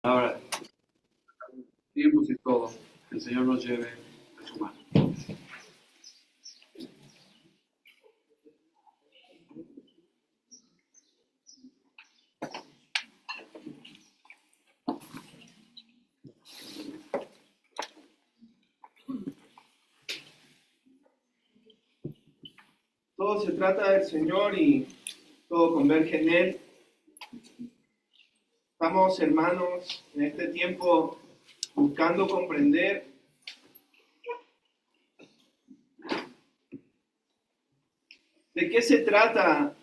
Ahora, tiempos y todo, que el Señor nos lleve de su mano. Todo se trata del Señor y todo converge en Él. Estamos, hermanos, en este tiempo buscando comprender de qué se trata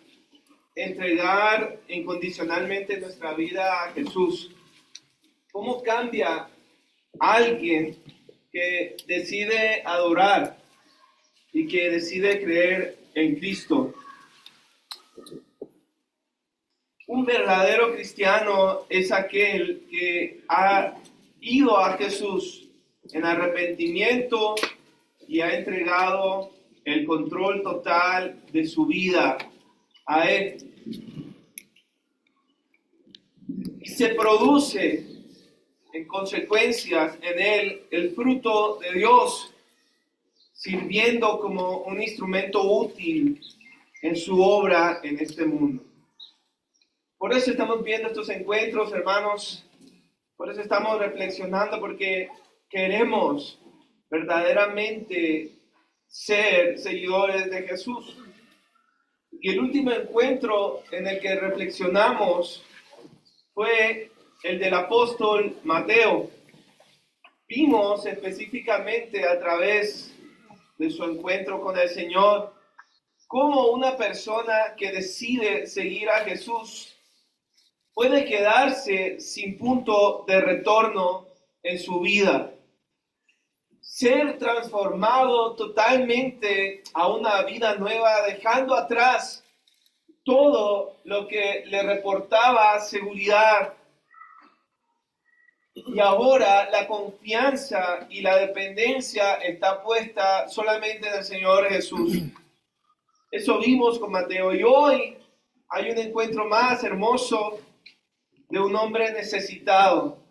entregar incondicionalmente nuestra vida a Jesús. ¿Cómo cambia alguien que decide adorar y que decide creer en Cristo? Un verdadero cristiano es aquel que ha ido a Jesús en arrepentimiento y ha entregado el control total de su vida a Él. Y se produce en consecuencias en Él el fruto de Dios, sirviendo como un instrumento útil en su obra en este mundo. Por eso estamos viendo estos encuentros, hermanos. Por eso estamos reflexionando, porque queremos verdaderamente ser seguidores de Jesús. Y el último encuentro en el que reflexionamos fue el del apóstol Mateo. Vimos específicamente a través de su encuentro con el Señor cómo una persona que decide seguir a Jesús puede quedarse sin punto de retorno en su vida. Ser transformado totalmente a una vida nueva, dejando atrás todo lo que le reportaba seguridad. Y ahora la confianza y la dependencia está puesta solamente en el Señor Jesús. Eso vimos con Mateo. Y hoy hay un encuentro más hermoso de un hombre necesitado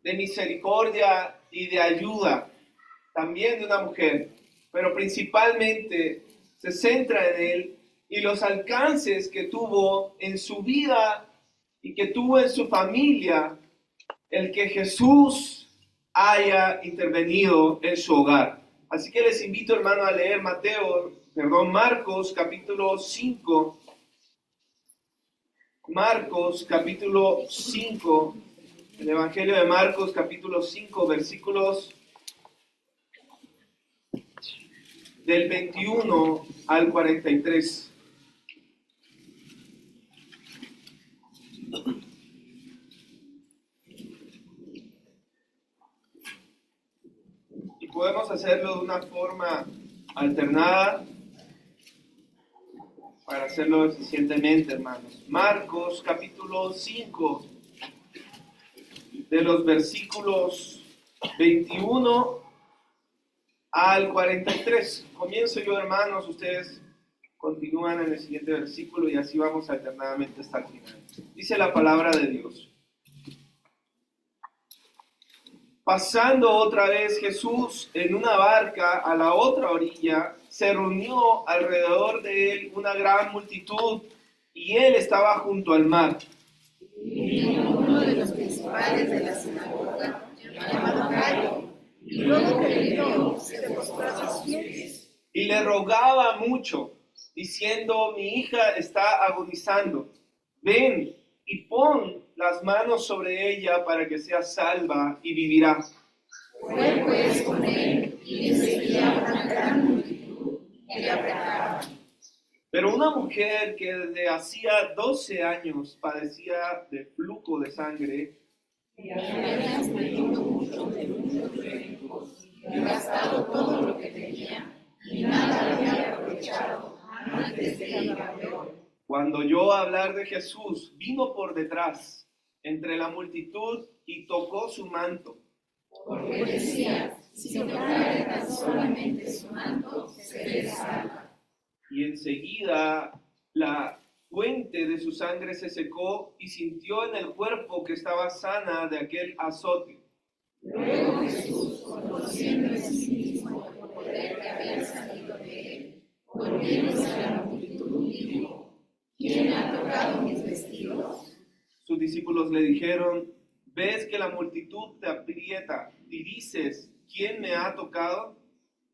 de misericordia y de ayuda, también de una mujer, pero principalmente se centra en él y los alcances que tuvo en su vida y que tuvo en su familia el que Jesús haya intervenido en su hogar. Así que les invito, hermano, a leer Marcos capítulo 5. Marcos capítulo 5, el Evangelio de Marcos capítulo 5, versículos del 21 al 43. Y podemos hacerlo de una forma alternada para hacerlo eficientemente, hermanos. Marcos capítulo 5, de los versículos 21 al 43. Comienzo yo, hermanos, ustedes continúan en el siguiente versículo y así vamos alternadamente hasta el final. Dice la palabra de Dios. Pasando otra vez Jesús en una barca a la otra orilla, se reunió alrededor de él una gran multitud y él estaba junto al mar. Y uno de los principales de la sinagoga, llamado Jairo, y luego que le vio, se postró a sus pies. Y le rogaba mucho, diciendo: mi hija está agonizando. Ven y pon las manos sobre ella para que sea salva y vivirá. Fue pues con él y le seguía una gran multitud que le apretaba. Pero una mujer que desde hacía 12 años padecía de flujo de sangre, Y había consumido mucho de muchos médicos y gastado todo lo que tenía, y nada había aprovechado antes de ir a peor. cuando oyó hablar de Jesús, vino por detrás, entre la multitud, y tocó su manto. Porque decía: si tocare tan solamente su manto, seré salva. Y enseguida la fuente de su sangre se secó y sintió en el cuerpo que estaba sana de aquel azote. Luego Jesús, conociendo en sí mismo el poder que había salido de él, volviéndose a la multitud, dijo: ¿Quién ha tocado mis vestidos? Sus discípulos le dijeron: ¿ves que la multitud te aprieta y dices: ¿quién me ha tocado?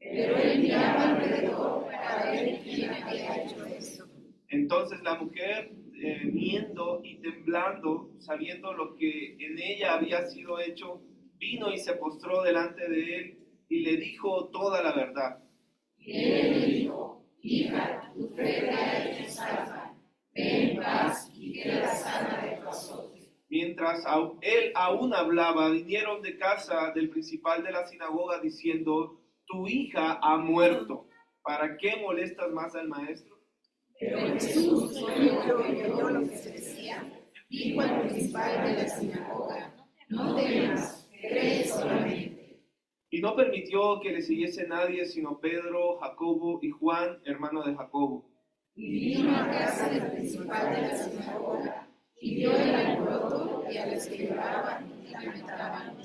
Pero él miraba alrededor para ver quién había hecho eso. Entonces la mujer, viendo y temblando, sabiendo lo que en ella había sido hecho, vino y se postró delante de él y le dijo toda la verdad. Y él le dijo: Hija, tu fe te ha hecho salva. Ve en paz y queda sana de tu azote. Mientras él aún hablaba, vinieron de casa del principal de la sinagoga diciendo: tu hija ha muerto. ¿Para qué molestas más al maestro? Pero Jesús, oyó lo que se decía, dijo al principal de la sinagoga: No temas, cree solamente. Y no permitió que le siguiese nadie sino Pedro, Jacobo y Juan, hermano de Jacobo. Y vino a casa del principal de la sinagoga, y vio el alboroto y a los que lloraban y lamentaban.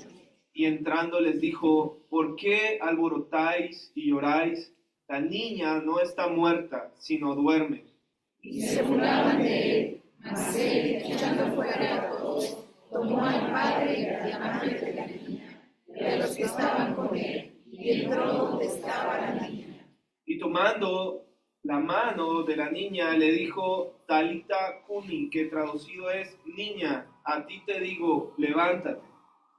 Y entrando les dijo: ¿por qué alborotáis y lloráis? La niña no está muerta, sino duerme. Y se burlaban de él, mas él, echando fuera a todos, tomó al padre y a la madre de la niña, y a los que estaban con él, y entró donde estaba la niña. Y tomando la mano de la niña, le dijo: Talita cumi, que traducido es: niña, a ti te digo, levántate.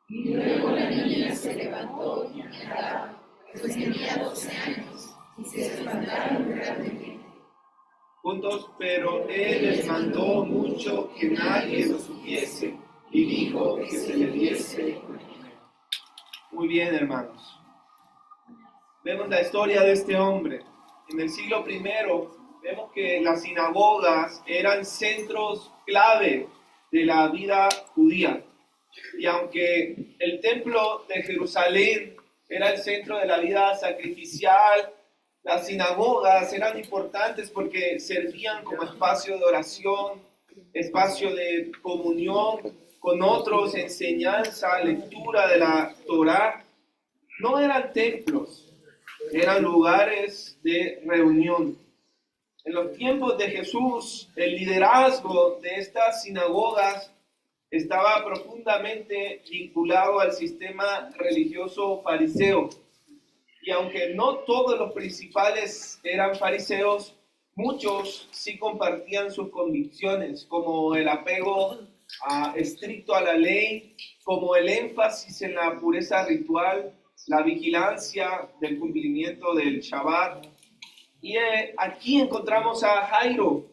Y luego la niña se levantó y andaba, pues tenía 12 años, y se espantaron grandemente. Juntos, pero él les mandó mucho que nadie lo supiese, y dijo que se le diese. Muy bien, hermanos. Vemos la historia de este hombre. En el siglo I vemos que las sinagogas eran centros clave de la vida judía. Y aunque el templo de Jerusalén era el centro de la vida sacrificial, las sinagogas eran importantes porque servían como espacio de oración, espacio de comunión con otros, enseñanza, lectura de la Torá. No eran templos, eran lugares de reunión. En los tiempos de Jesús, el liderazgo de estas sinagogas estaba profundamente vinculado al sistema religioso fariseo. Y aunque no todos los principales eran fariseos, muchos sí compartían sus convicciones, como el apego estricto a la ley, como el énfasis en la pureza ritual, la vigilancia del cumplimiento del Shabbat. Y aquí encontramos a Jairo,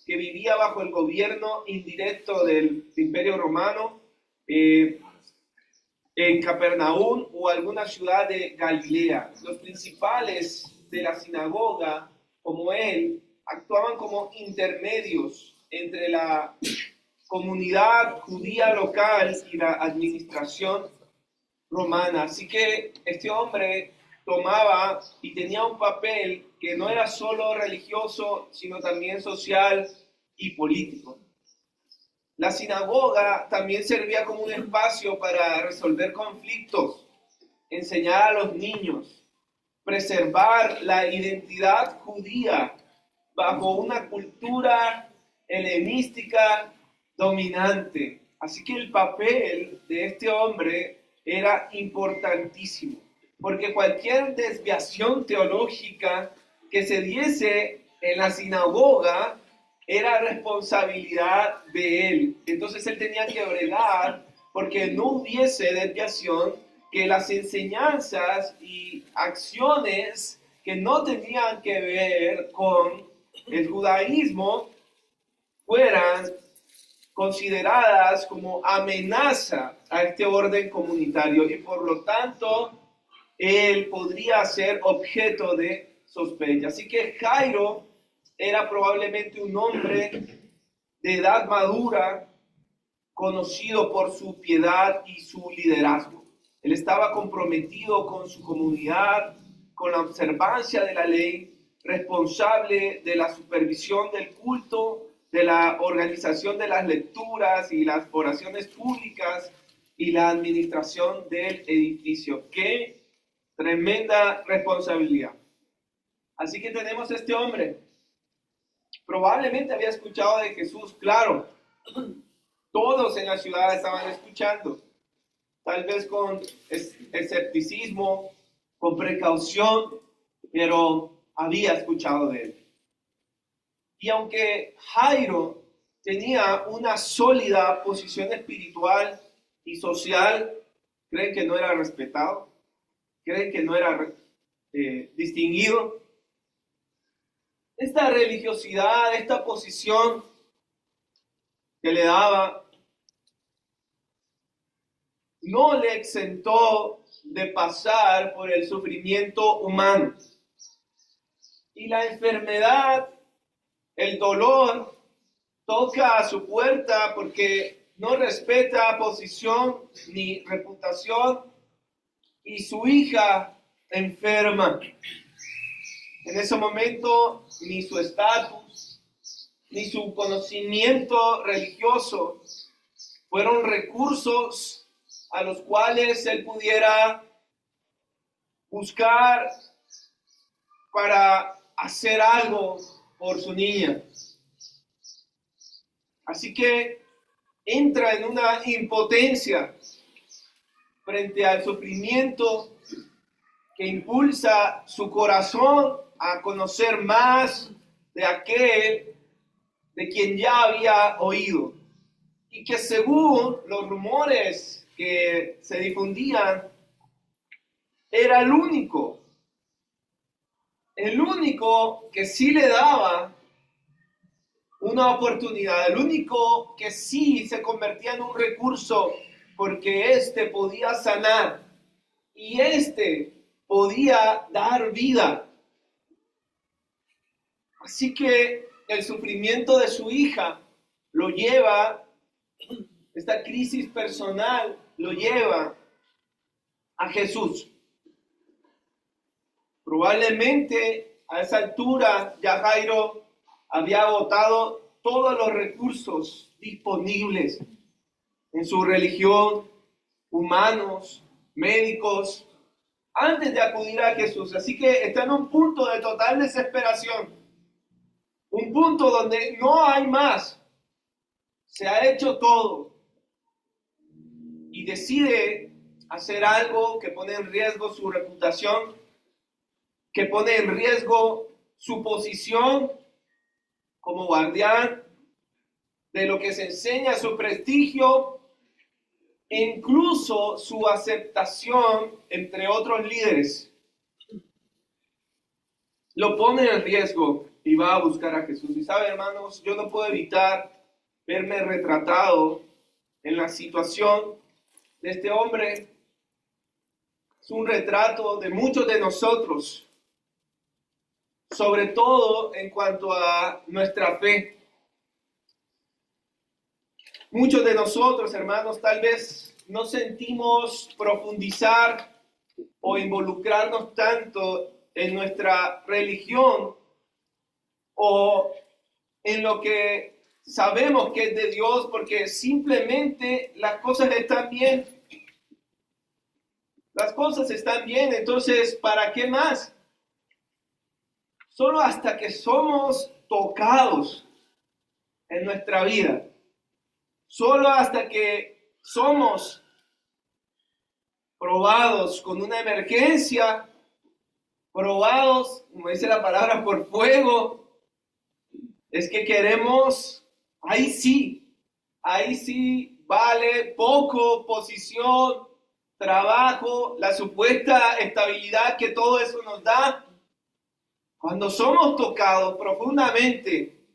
que vivía bajo el gobierno indirecto del Imperio Romano, en Capernaum o alguna ciudad de Galilea. Los principales de la sinagoga, como él, actuaban como intermedios entre la comunidad judía local y la administración romana. Así que este hombre tomaba y tenía un papel que no era solo religioso, sino también social y político. La sinagoga también servía como un espacio para resolver conflictos, enseñar a los niños, preservar la identidad judía bajo una cultura helenística dominante. Así que el papel de este hombre era importantísimo, porque cualquier desviación teológica que se diese en la sinagoga era responsabilidad de él. Entonces él tenía que bregar porque no hubiese desviación, que las enseñanzas y acciones que no tenían que ver con el judaísmo fueran consideradas como amenaza a este orden comunitario y por lo tanto él podría ser objeto de sospecha. Así que Jairo era probablemente un hombre de edad madura, conocido por su piedad y su liderazgo. Él estaba comprometido con su comunidad, con la observancia de la ley, responsable de la supervisión del culto, de la organización de las lecturas y las oraciones públicas y la administración del edificio. ¡Qué tremenda responsabilidad! Así que tenemos este hombre. Probablemente había escuchado de Jesús, claro. Todos en la ciudad estaban escuchando. Tal vez con escepticismo, con precaución, pero había escuchado de él. Y aunque Jairo tenía una sólida posición espiritual y social, ¿creen que no era respetado? ¿Creen que no era distinguido? Esta religiosidad, esta posición que le daba, no le exentó de pasar por el sufrimiento humano. Y la enfermedad, el dolor, toca a su puerta porque no respeta posición ni reputación, y su hija enferma. En ese momento, ni su estatus, ni su conocimiento religioso fueron recursos a los cuales él pudiera buscar para hacer algo por su niña. Así que entra en una impotencia frente al sufrimiento que impulsa su corazón a conocer más de aquel de quien ya había oído, y que según los rumores que se difundían, era el único que sí le daba una oportunidad, el único que sí se convertía en un recurso, porque éste podía sanar y éste podía dar vida. Así que el sufrimiento de su hija lo lleva, esta crisis personal lo lleva a Jesús. Probablemente a esa altura ya Jairo había agotado todos los recursos disponibles en su religión, humanos, médicos, antes de acudir a Jesús. Así que está en un punto de total desesperación, un punto donde no hay más, se ha hecho todo, y decide hacer algo que pone en riesgo su reputación, que pone en riesgo su posición como guardián de lo que se enseña, su prestigio, e incluso su aceptación entre otros líderes. Lo pone en riesgo y va a buscar a Jesús. Y sabe, hermanos, yo no puedo evitar verme retratado en la situación de este hombre. Es un retrato de muchos de nosotros, sobre todo en cuanto a nuestra fe. Muchos de nosotros, hermanos, tal vez no sentimos profundizar o involucrarnos tanto en nuestra religión o en lo que sabemos que es de Dios, porque simplemente las cosas están bien. Las cosas están bien, entonces, ¿para qué más? Solo hasta que somos tocados en nuestra vida, solo hasta que somos probados con una emergencia, probados, como dice la palabra, por fuego, es que queremos, ahí sí vale poco posición, trabajo, la supuesta estabilidad que todo eso nos da. Cuando somos tocados profundamente,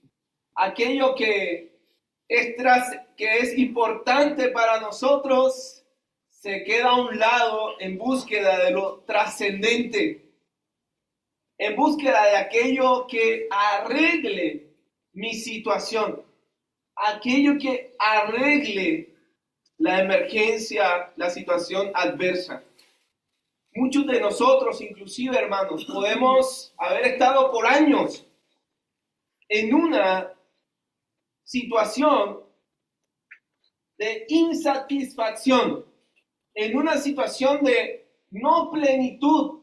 aquello que es importante para nosotros se queda a un lado en búsqueda de lo trascendente, en búsqueda de aquello que arregle mi situación, aquello que arregle la emergencia, la situación adversa. Muchos de nosotros, inclusive, hermanos, podemos haber estado por años en una situación de insatisfacción, en una situación de no plenitud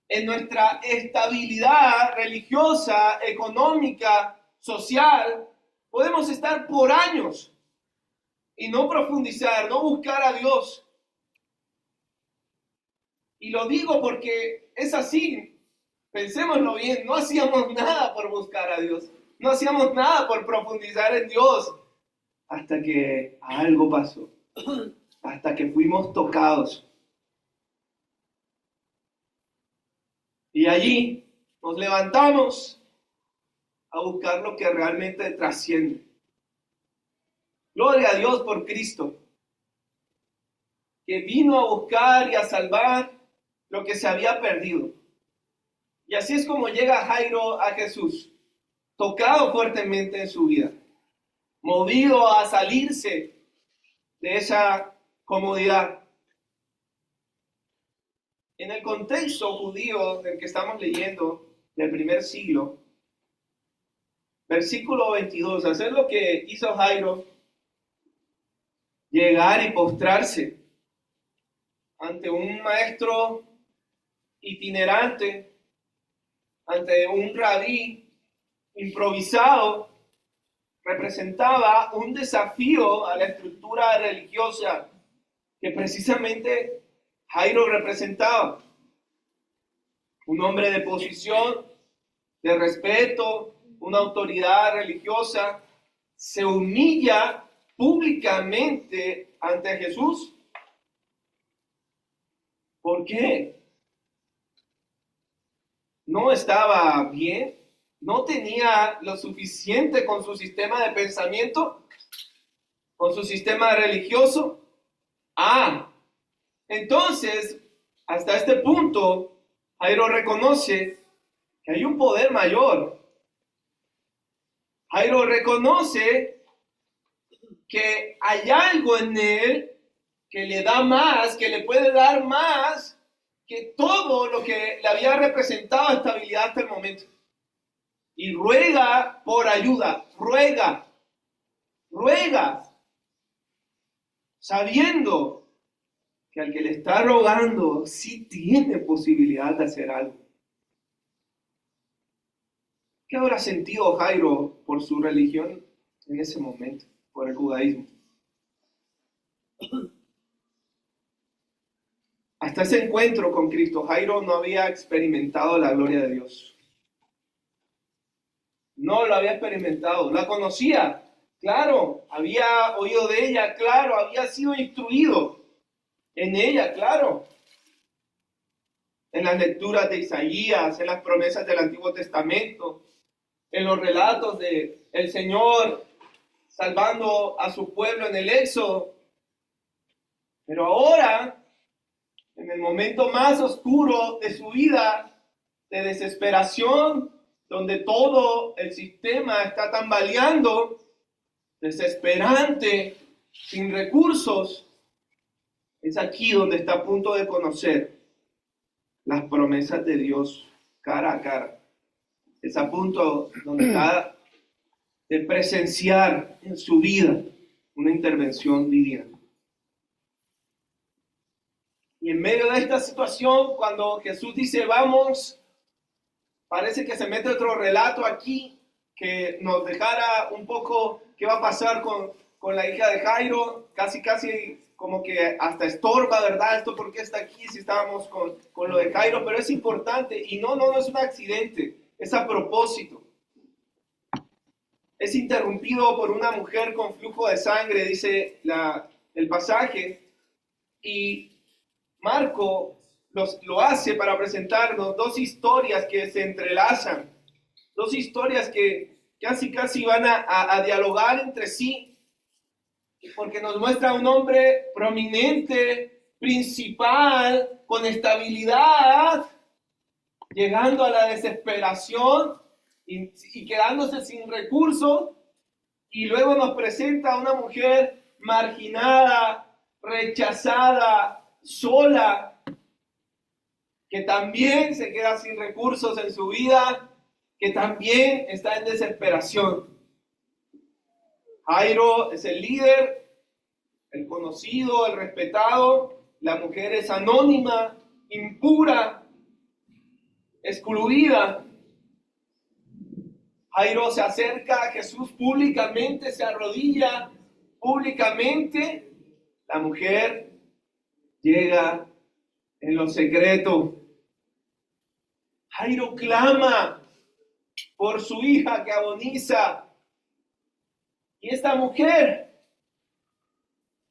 en nuestra estabilidad religiosa, económica, social. Podemos estar por años y no profundizar, no buscar a Dios. Y lo digo porque es así. Pensémoslo bien, no hacíamos nada por buscar a Dios. No hacíamos nada por profundizar en Dios. Hasta que algo pasó. Hasta que fuimos tocados. Y allí nos levantamos a buscar lo que realmente trasciende. Gloria a Dios por Cristo, que vino a buscar y a salvar lo que se había perdido. Y así es como llega Jairo a Jesús, tocado fuertemente en su vida, movido a salirse de esa comodidad. En el contexto judío del que estamos leyendo, del primer siglo, versículo 22, hacer lo que hizo Jairo, llegar y postrarse ante un maestro itinerante, ante un rabí improvisado, representaba un desafío a la estructura religiosa que precisamente Jairo representaba. Un hombre de posición, de respeto, una autoridad religiosa, se humilla públicamente ante Jesús. ¿Por qué? No estaba bien, no tenía lo suficiente con su sistema de pensamiento, con su sistema religioso. Entonces, hasta este punto, Jairo reconoce que hay un poder mayor. Jairo reconoce que hay algo en él que le da más, que le puede dar más que todo lo que le había representado estabilidad hasta el momento. Y ruega por ayuda, ruega, sabiendo que al que le está rogando sí tiene posibilidad de hacer algo. ¿Qué habrá sentido Jairo por su religión en ese momento, por el judaísmo? Hasta ese encuentro con Cristo, Jairo no había experimentado la gloria de Dios. No lo había experimentado, la conocía, claro, había oído de ella, claro, había sido instruido en ella, claro. En las lecturas de Isaías, en las promesas del Antiguo Testamento, en los relatos de el Señor salvando a su pueblo en el Éxodo. Pero ahora, en el momento más oscuro de su vida, de desesperación, donde todo el sistema está tambaleando, desesperante, sin recursos, es aquí donde está a punto de conocer las promesas de Dios cara a cara. Es a punto donde está de presenciar en su vida una intervención divina. Y en medio de esta situación, cuando Jesús dice, vamos, parece que se mete otro relato aquí que nos dejara un poco qué va a pasar con la hija de Jairo, casi como que hasta estorba, ¿verdad? Esto por qué está aquí si estábamos con lo de Jairo, pero es importante y no es un accidente, es a propósito. Es interrumpido por una mujer con flujo de sangre, dice el pasaje, y Marco lo hace para presentarnos dos historias que se entrelazan, dos historias que casi van a dialogar entre sí, porque nos muestra un hombre prominente, principal, con estabilidad, llegando a la desesperación y quedándose sin recursos, y luego nos presenta a una mujer marginada, rechazada, sola, que también se queda sin recursos en su vida, que también está en desesperación. Jairo es el líder, el conocido, el respetado. La mujer es anónima, impura, excluida. Jairo se acerca a Jesús públicamente, se arrodilla públicamente. La mujer llega en lo secreto. Jairo clama por su hija que agoniza. Y esta mujer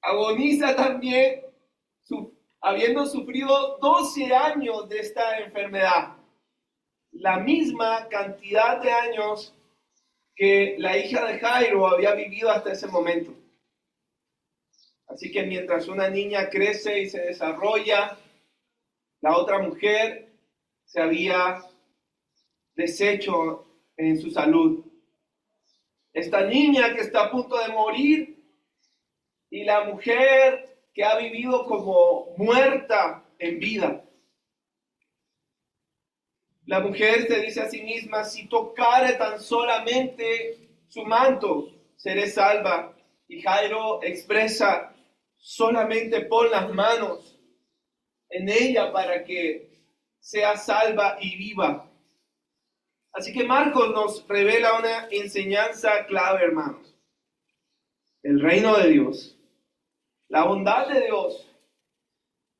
agoniza también, habiendo sufrido 12 años de esta enfermedad. La misma cantidad de años que la hija de Jairo había vivido hasta ese momento. Así que mientras una niña crece y se desarrolla, la otra mujer se había deshecho en su salud. Esta niña que está a punto de morir y la mujer que ha vivido como muerta en vida. La mujer se dice a sí misma, si tocare tan solamente su manto, seré salva. Y Jairo expresa, solamente pon las manos en ella para que sea salva y viva. Así que Marcos nos revela una enseñanza clave, hermanos. El reino de Dios, la bondad de Dios,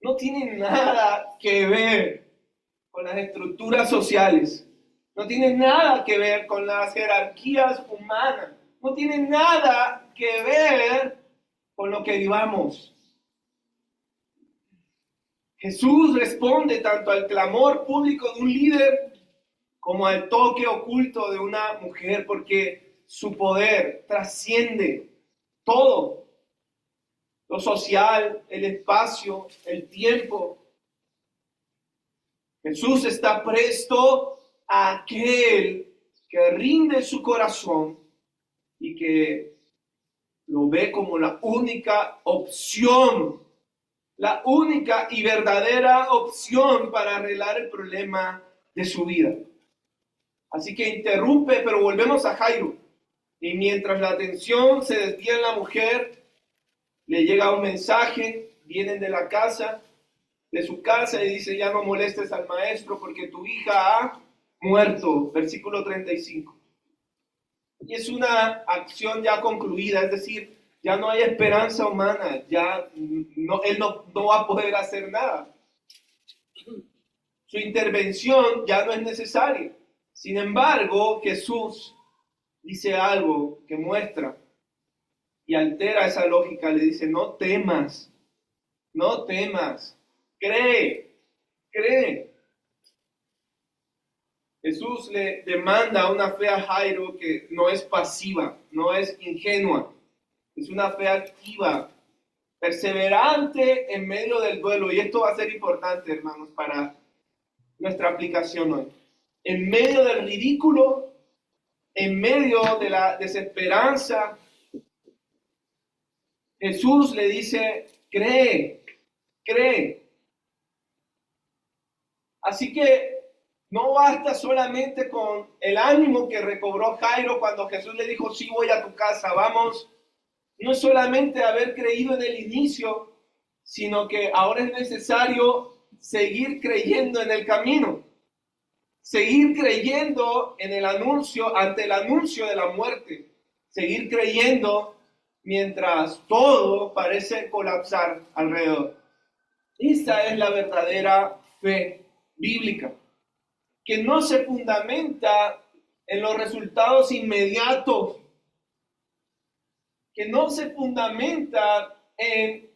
no tiene nada que ver con las estructuras sociales, no tiene nada que ver con las jerarquías humanas, no tiene nada que ver con lo que vivamos. Jesús responde tanto al clamor público de un líder como al toque oculto de una mujer, porque su poder trasciende todo, lo social, el espacio, el tiempo. Jesús está presto a aquel que rinde su corazón y que lo ve como la única opción, la única y verdadera opción para arreglar el problema de su vida. Así que interrumpe, pero volvemos a Jairo. Y mientras la atención se desvía en la mujer, le llega un mensaje, vienen de su casa y dice, ya no molestes al maestro porque tu hija ha muerto. Versículo 35. Y es una acción ya concluida, es decir, ya no hay esperanza humana, él no va a poder hacer nada. Su intervención ya no es necesaria. Sin embargo, Jesús dice algo que muestra y altera esa lógica. Le dice, no temas, cree. Jesús le demanda una fe a Jairo que no es pasiva, no es ingenua, es una fe activa, perseverante en medio del duelo. Y esto va a ser importante, hermanos, para nuestra aplicación hoy. En medio del ridículo, en medio de la desesperanza, Jesús le dice, cree. Así que no basta solamente con el ánimo que recobró Jairo cuando Jesús le dijo, sí, voy a tu casa, vamos. No solamente haber creído en el inicio, sino que ahora es necesario seguir creyendo en el camino. Seguir creyendo en el anuncio, ante el anuncio de la muerte. Seguir creyendo mientras todo parece colapsar alrededor. Esa es la verdadera fe bíblica, que no se fundamenta en los resultados inmediatos, que no se fundamenta en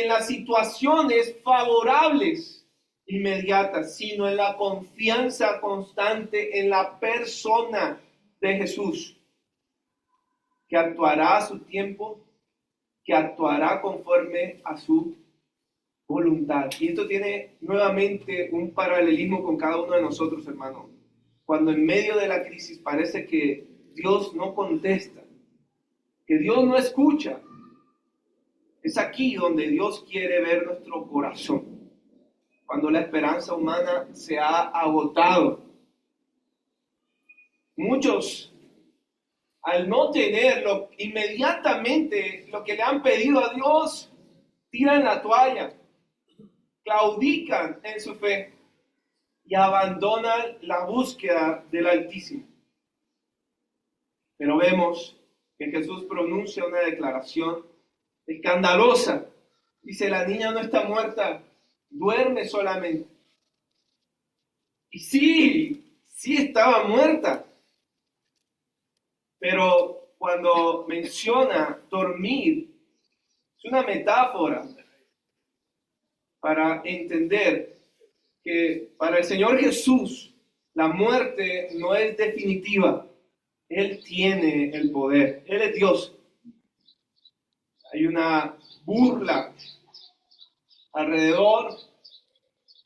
las situaciones favorables inmediatas, sino en la confianza constante en la persona de Jesús, que actuará a su tiempo, que actuará conforme a su voluntad. Y esto tiene nuevamente un paralelismo con cada uno de nosotros, hermano. Cuando en medio de la crisis parece que Dios no contesta, que Dios no escucha, Es aquí donde Dios quiere ver nuestro corazón, cuando la esperanza humana se ha agotado. Muchos, al no tenerlo inmediatamente lo que le han pedido a Dios, tiran la toalla, claudican en su fe y abandonan la búsqueda del Altísimo. Pero vemos que Jesús pronuncia una declaración escandalosa. Dice, la niña no está muerta, duerme solamente. Y sí estaba muerta. Pero cuando menciona dormir, es una metáfora para entender que para el Señor Jesús la muerte no es definitiva. Él tiene el poder. Él es Dios. Hay una burla alrededor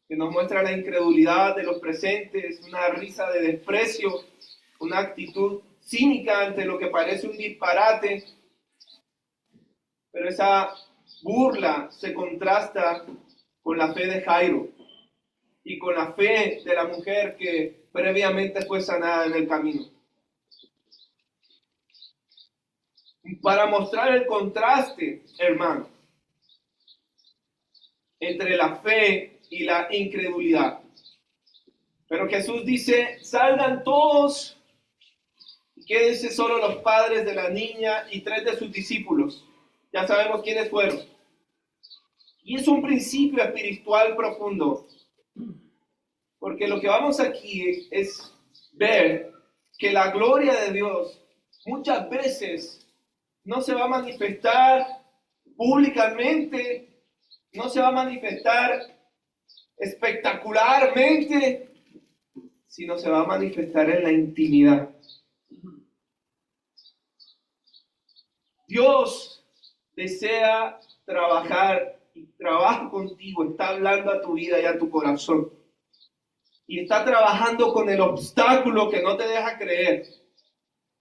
que nos muestra la incredulidad de los presentes, una risa de desprecio, una actitud cínica ante lo que parece un disparate. Pero esa burla se contrasta con la fe de Jairo y con la fe de la mujer que previamente fue sanada en el camino. Para mostrar el contraste, hermano, entre la fe y la incredulidad. Pero Jesús dice, salgan todos y quédense solo los padres de la niña y 3 de sus discípulos. Ya sabemos quiénes fueron. Y es un principio espiritual profundo. Porque lo que vamos aquí es ver que la gloria de Dios muchas veces no se va a manifestar públicamente, no se va a manifestar espectacularmente, sino se va a manifestar en la intimidad. Dios desea trabajar y trabaja contigo, está hablando a tu vida y a tu corazón. Y está trabajando con el obstáculo que no te deja creer,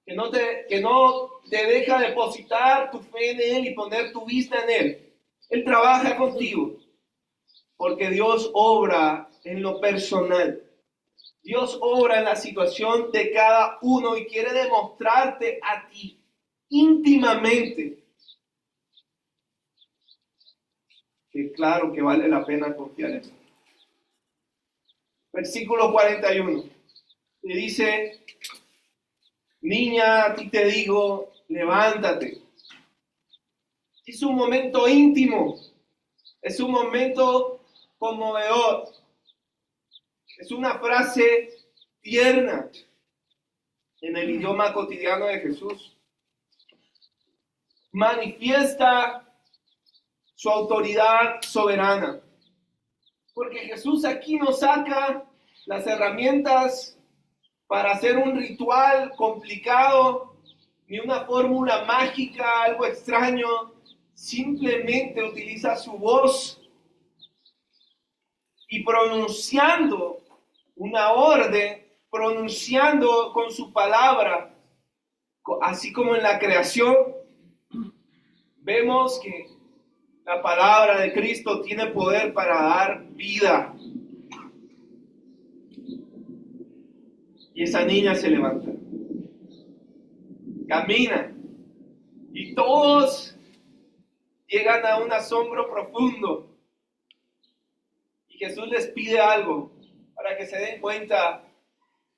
que no te deja depositar tu fe en Él y poner tu vista en Él. Él trabaja contigo, porque Dios obra en lo personal. Dios obra en la situación de cada uno y quiere demostrarte a ti íntimamente que claro que vale la pena confiar en Él. Versículo 41. Le dice, niña, a ti te digo, levántate. Es un momento íntimo, es un momento conmovedor, es una frase tierna en el idioma cotidiano de Jesús. Manifiesta su autoridad soberana, porque Jesús aquí nos saca las herramientas para hacer un ritual complicado, ni una fórmula mágica, algo extraño. Simplemente utiliza su voz y pronunciando una orden, pronunciando con su palabra, así como en la creación, vemos que la palabra de Cristo tiene poder para dar vida. Y esa niña se levanta, camina, y todos llegan a un asombro profundo. Y Jesús les pide algo para que se den cuenta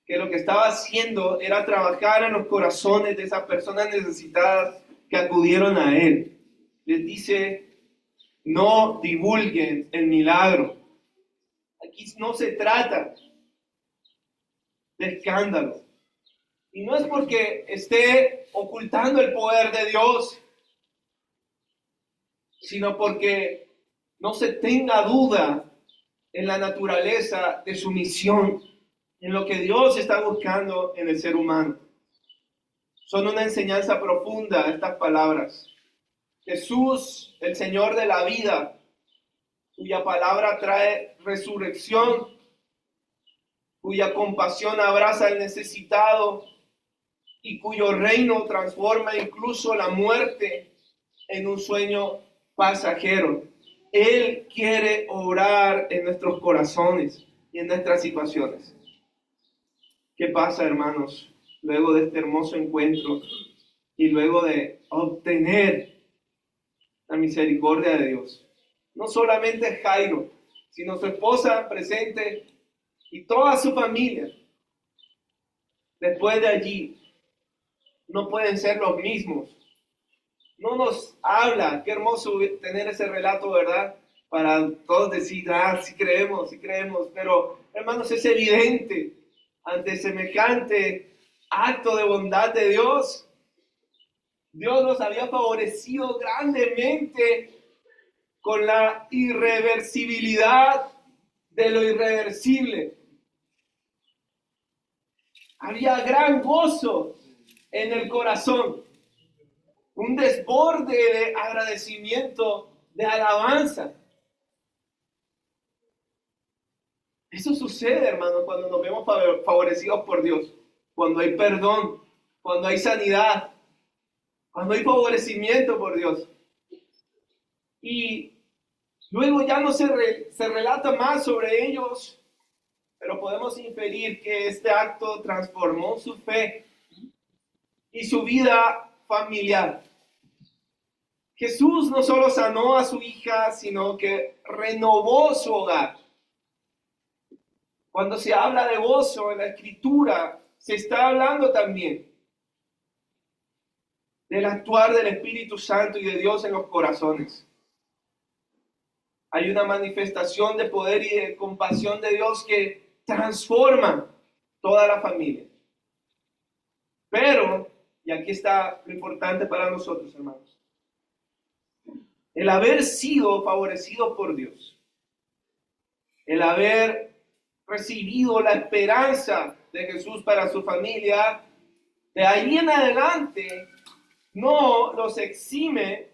que lo que estaba haciendo era trabajar en los corazones de esas personas necesitadas que acudieron a Él. Les dice, no divulguen el milagro. Aquí no se trata de escándalo. Y no es porque esté ocultando el poder de Dios, sino porque no se tenga duda en la naturaleza de su misión, en lo que Dios está buscando en el ser humano. Son una enseñanza profunda estas palabras. Jesús, el Señor de la vida, cuya palabra trae resurrección, cuya compasión abraza al necesitado y cuyo reino transforma incluso la muerte en un sueño pasajero. Él quiere obrar en nuestros corazones y en nuestras situaciones. ¿Qué pasa, hermanos? Luego de este hermoso encuentro y luego de obtener la misericordia de Dios. No solamente Jairo, sino su esposa presente y toda su familia. Después de allí, no pueden ser los mismos. No nos habla, qué hermoso tener ese relato, ¿verdad? Para todos decir, sí creemos, pero hermanos, es evidente ante semejante acto de bondad de Dios. Dios los había favorecido grandemente con la irreversibilidad de lo irreversible. Había gran gozo en el corazón, un desborde de agradecimiento, de alabanza. Eso sucede, hermano, cuando nos vemos favorecidos por Dios, cuando hay perdón, cuando hay sanidad, cuando hay favorecimiento por Dios. Y luego ya no se relata más sobre ellos, pero podemos inferir que este acto transformó su fe y su vida familiar. Jesús no solo sanó a su hija, sino que renovó su hogar. Cuando se habla de gozo en la Escritura, se está hablando también del actuar del Espíritu Santo y de Dios en los corazones. Hay una manifestación de poder y de compasión de Dios que transforma toda la familia. Pero, y aquí está lo importante para nosotros, hermanos, el haber sido favorecido por Dios, el haber recibido la esperanza de Jesús para su familia, de ahí en adelante no los exime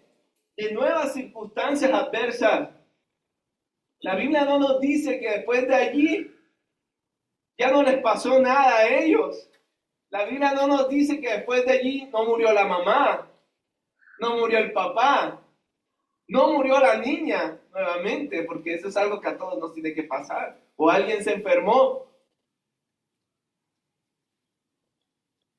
de nuevas circunstancias adversas. La Biblia no nos dice que después de allí ya no les pasó nada a ellos. La Biblia no nos dice que después de allí no murió la mamá, no murió el papá, no murió la niña nuevamente, porque eso es algo que a todos nos tiene que pasar. O alguien se enfermó.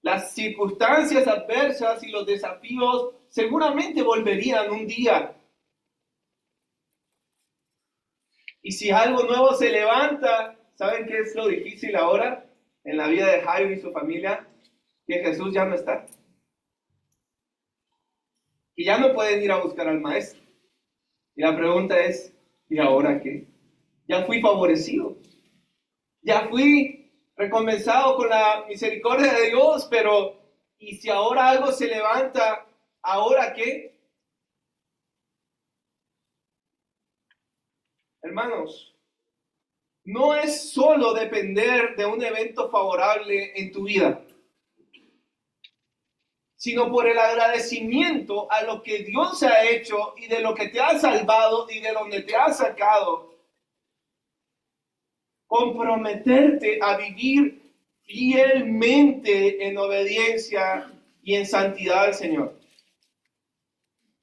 Las circunstancias adversas y los desafíos seguramente volverían un día. Y si algo nuevo se levanta, ¿saben qué es lo difícil ahora en la vida de Jairo y su familia? Que Jesús ya no está. Y ya no pueden ir a buscar al maestro. Y la pregunta es, ¿y ahora qué? Ya fui favorecido. Ya fui recompensado con la misericordia de Dios, pero ¿y si ahora algo se levanta, ahora qué? Hermanos, no es solo depender de un evento favorable en tu vida, sino por el agradecimiento a lo que Dios ha hecho y de lo que te ha salvado y de donde te ha sacado. Comprometerte a vivir fielmente en obediencia y en santidad al Señor.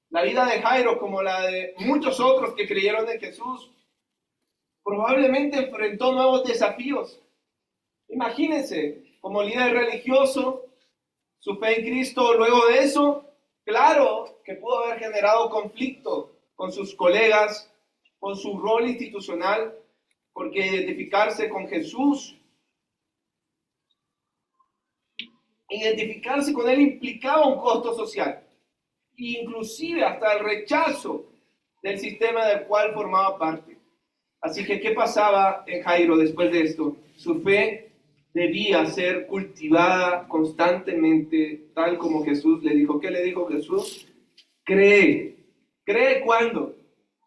La vida de Jairo, como la de muchos otros que creyeron en Jesús, probablemente enfrentó nuevos desafíos. Imagínense, como líder religioso, su fe en Cristo, luego de eso, claro que pudo haber generado conflicto con sus colegas, con su rol institucional, porque identificarse con Jesús, identificarse con Él implicaba un costo social, inclusive hasta el rechazo del sistema del cual formaba parte. Así que, ¿qué pasaba en Jairo después de esto? Su fe debía ser cultivada constantemente, tal como Jesús le dijo. ¿Qué le dijo Jesús? Cree. ¿Cree cuándo?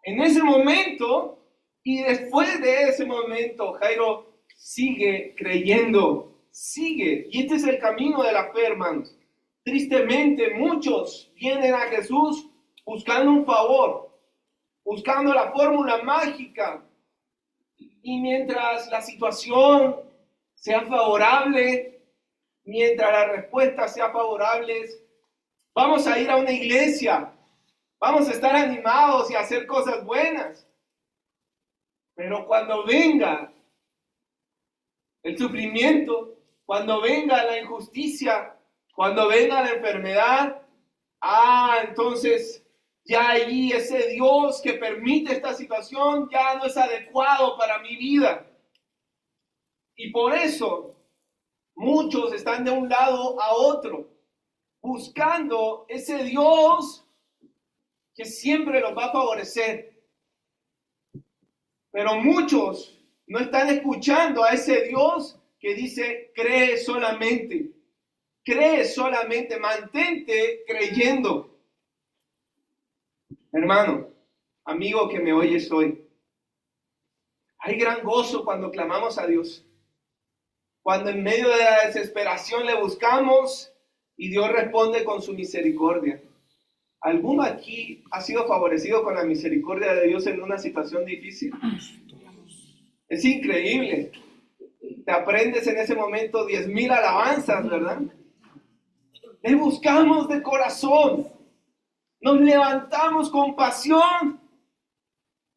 En ese momento y después de ese momento, Jairo sigue creyendo, sigue. Y este es el camino de la fe, hermanos. Tristemente, muchos vienen a Jesús buscando un favor, buscando la fórmula mágica. Y mientras la situación sea favorable, mientras las respuestas sean favorables, vamos a ir a una iglesia, Vamos a estar animados y a hacer cosas buenas. Pero cuando venga el sufrimiento, cuando venga la injusticia, cuando venga la enfermedad, entonces ya allí ese Dios que permite esta situación ya no es adecuado para mi vida. Y por eso muchos están de un lado a otro, buscando ese Dios que siempre los va a favorecer. Pero muchos no están escuchando a ese Dios que dice, cree solamente, mantente creyendo. Hermano, amigo que me oyes hoy, hay gran gozo cuando clamamos a Dios. Cuando en medio de la desesperación le buscamos y Dios responde con su misericordia. ¿Alguno aquí ha sido favorecido con la misericordia de Dios en una situación difícil? Es increíble. Te aprendes en ese momento 10,000 alabanzas, ¿verdad? Le buscamos de corazón. Nos levantamos con pasión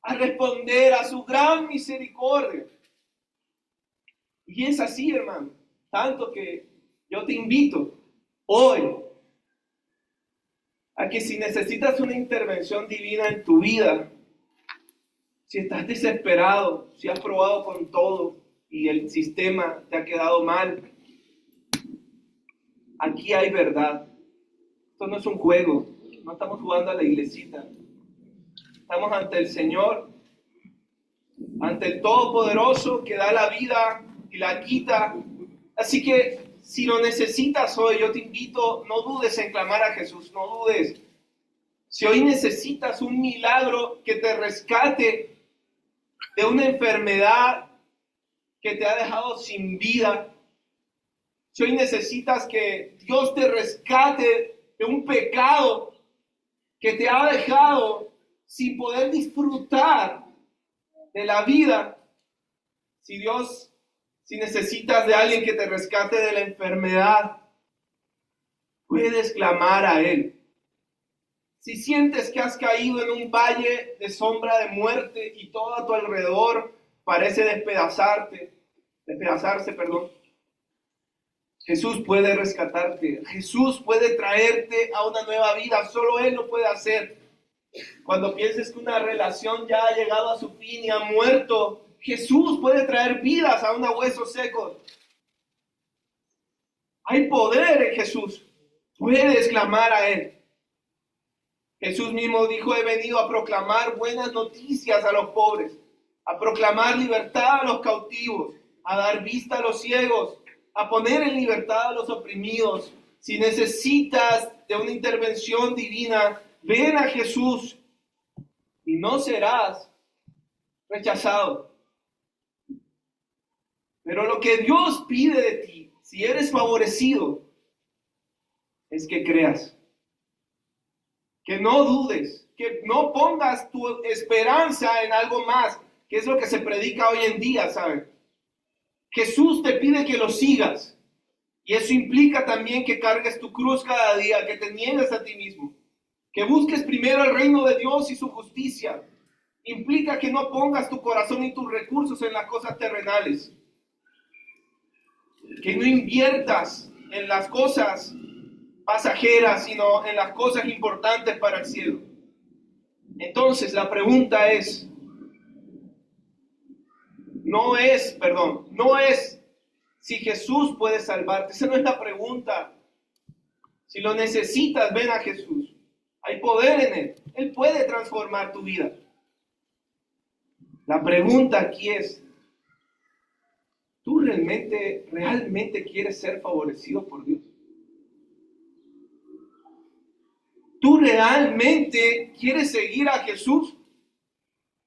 a responder a su gran misericordia. Y es así, hermano. Tanto que yo te invito hoy a que si necesitas una intervención divina en tu vida, si estás desesperado, si has probado con todo y el sistema te ha quedado mal, aquí hay verdad. Esto no es un juego, no estamos jugando a la iglesita. Estamos ante el Señor, ante el Todopoderoso que da la vida y la quita. Así que si lo necesitas hoy, yo te invito, no dudes en clamar a Jesús, no dudes. Si hoy necesitas un milagro que te rescate de una enfermedad que te ha dejado sin vida, si hoy necesitas que Dios te rescate de un pecado que te ha dejado sin poder disfrutar de la vida, si necesitas de alguien que te rescate de la enfermedad, puedes clamar a Él. Si sientes que has caído en un valle de sombra de muerte y todo a tu alrededor parece despedazarse, Jesús puede rescatarte. Jesús puede traerte a una nueva vida. Solo Él lo puede hacer. Cuando pienses que una relación ya ha llegado a su fin y ha muerto, Jesús puede traer vidas a unos huesos secos. Hay poder en Jesús. Puedes clamar a Él. Jesús mismo dijo, he venido a proclamar buenas noticias a los pobres, a proclamar libertad a los cautivos, a dar vista a los ciegos, a poner en libertad a los oprimidos. Si necesitas de una intervención divina, ven a Jesús y no serás rechazado. Pero lo que Dios pide de ti, si eres favorecido, es que creas. Que no dudes, que no pongas tu esperanza en algo más, que es lo que se predica hoy en día, ¿saben? Jesús te pide que lo sigas, y eso implica también que cargues tu cruz cada día, que te niegues a ti mismo, que busques primero el reino de Dios y su justicia. Implica que no pongas tu corazón y tus recursos en las cosas terrenales, que no inviertas en las cosas pasajeras, sino en las cosas importantes para el cielo. Entonces la pregunta es, no es si Jesús puede salvarte. Esa no es la pregunta. Si lo necesitas, ven a Jesús. Hay poder en Él. Él puede transformar tu vida. La pregunta aquí es, ¿tú realmente quieres ser favorecido por Dios? ¿Tú realmente quieres seguir a Jesús?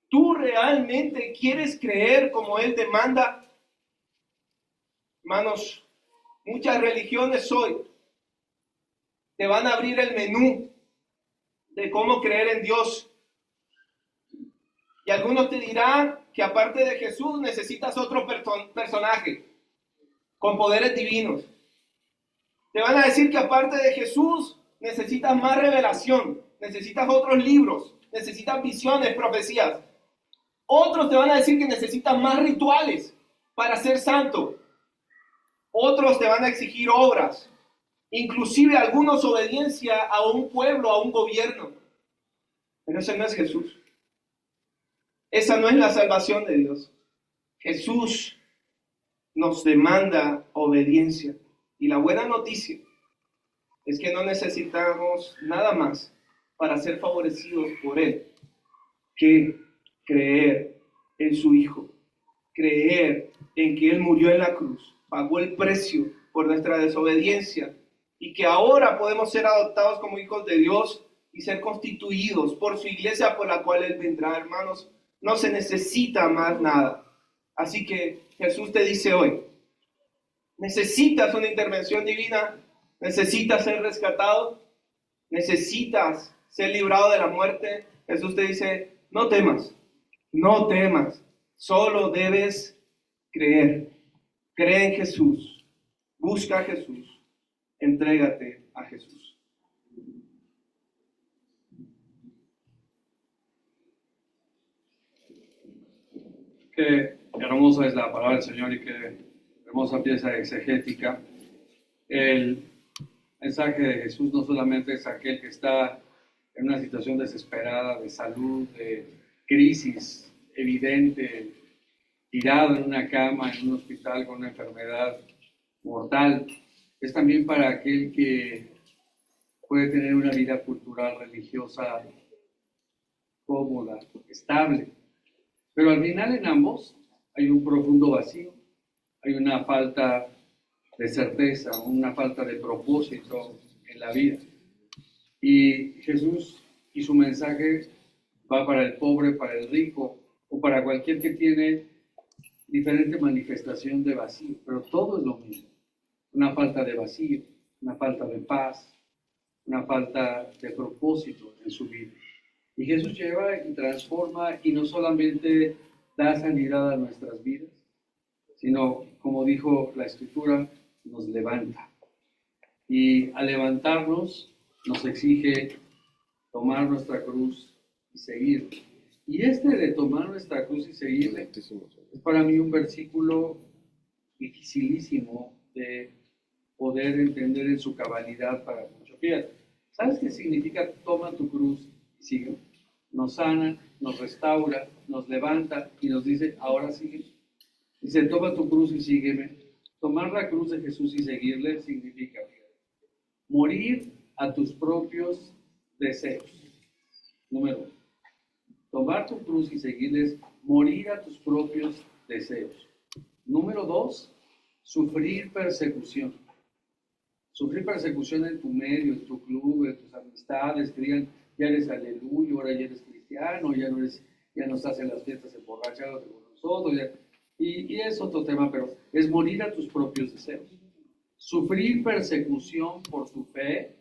¿Tú realmente quieres creer como Él te manda? Hermanos, muchas religiones hoy te van a abrir el menú de cómo creer en Dios. Y algunos te dirán que aparte de Jesús necesitas otro personaje con poderes divinos. Te van a decir que aparte de Jesús necesitas más revelación. necesitas otros libros, necesitas visiones, profecías. Otros te van a decir que necesitas más rituales para ser santo. Otros te van a exigir obras, inclusive algunos obediencia a un pueblo, a un gobierno. Pero ese no es Jesús. Esa no es la salvación de Dios. Jesús nos demanda obediencia. Y la buena noticia es que no necesitamos nada más para ser favorecidos por Él que creer en su Hijo, creer en que Él murió en la cruz, pagó el precio por nuestra desobediencia y que ahora podemos ser adoptados como hijos de Dios y ser constituidos por su iglesia por la cual Él vendrá. Hermanos, no se necesita más nada. Así que Jesús te dice hoy, ¿necesitas una intervención divina? ¿Necesitas ser rescatado? ¿Necesitas ser librado de la muerte? Jesús te dice, no temas, no temas, solo debes creer. Cree en Jesús, busca a Jesús, entrégate a Jesús. Qué hermosa es la palabra del Señor y qué hermosa pieza exegética. El mensaje de Jesús no solamente es aquel que está en una situación desesperada de salud, de crisis evidente, tirado en una cama, en un hospital con una enfermedad mortal. Es también para aquel que puede tener una vida cultural, religiosa, cómoda, estable. Pero al final en ambos hay un profundo vacío, hay una falta de certeza, una falta de propósito en la vida. Y Jesús y su mensaje va para el pobre, para el rico o para cualquier que tiene diferente manifestación de vacío, pero todo es lo mismo. Una falta de vacío, una falta de paz, una falta de propósito en su vida. Y Jesús lleva y transforma y no solamente da sanidad a nuestras vidas, sino, como dijo la Escritura, nos levanta. Y al levantarnos nos exige tomar nuestra cruz y seguir. Y de tomar nuestra cruz y seguirle es para mí un versículo dificilísimo de poder entender en su cabalidad para muchos. Fíjate, ¿sabes qué significa toma tu cruz y sigue? Nos sana, nos restaura, nos levanta y nos dice, ahora sigue. Dice, toma tu cruz y sígueme. Tomar la cruz de Jesús y seguirle significa morir a tus propios deseos. Número 1. Tomar tu cruz y seguirle es morir a tus propios deseos. Número 2. Sufrir persecución. Sufrir persecución en tu medio, en tu club, en tus amistades, que digan, ya eres aleluya, ahora ya eres cristiano, ya no estás en las fiestas emborrachados con nosotros. Y es otro tema, pero es morir a tus propios deseos. Sufrir persecución por tu fe,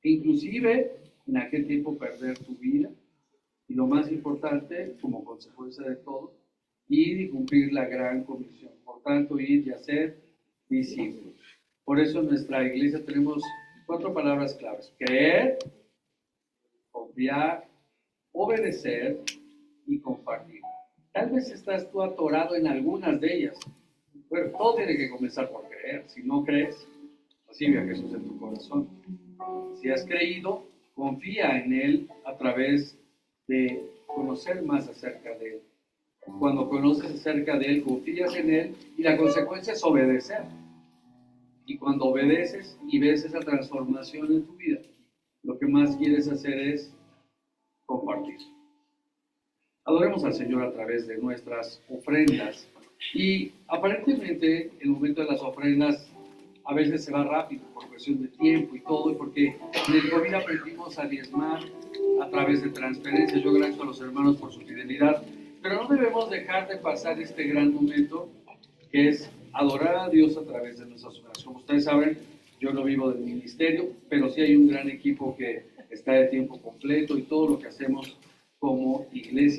inclusive en aquel tiempo perder tu vida. Y lo más importante, como consecuencia de todo, ir y cumplir la gran comisión. Por tanto, ir y hacer discípulos. Por eso en nuestra iglesia tenemos 4 palabras claves: creer, confiar, obedecer y compartir. Tal vez estás tú atorado en algunas de ellas. Pero todo tiene que comenzar por creer. Si no crees, recibe a Jesús en tu corazón. Si has creído, confía en Él a través de conocer más acerca de Él. Cuando conoces acerca de Él, confías en Él y la consecuencia es obedecer. Y cuando obedeces y ves esa transformación en tu vida, lo que más quieres hacer es compartir. Adoremos al Señor a través de nuestras ofrendas. Y aparentemente el momento de las ofrendas a veces se va rápido por cuestión de tiempo y todo, y porque en el COVID aprendimos a diezmar a través de transferencias. Yo agradezco a los hermanos por su fidelidad, pero no debemos dejar de pasar este gran momento que es adorar a Dios a través de nuestras ofrendas. Como ustedes saben, yo no vivo del ministerio, pero sí hay un gran equipo que está de tiempo completo y todo lo que hacemos como iglesia.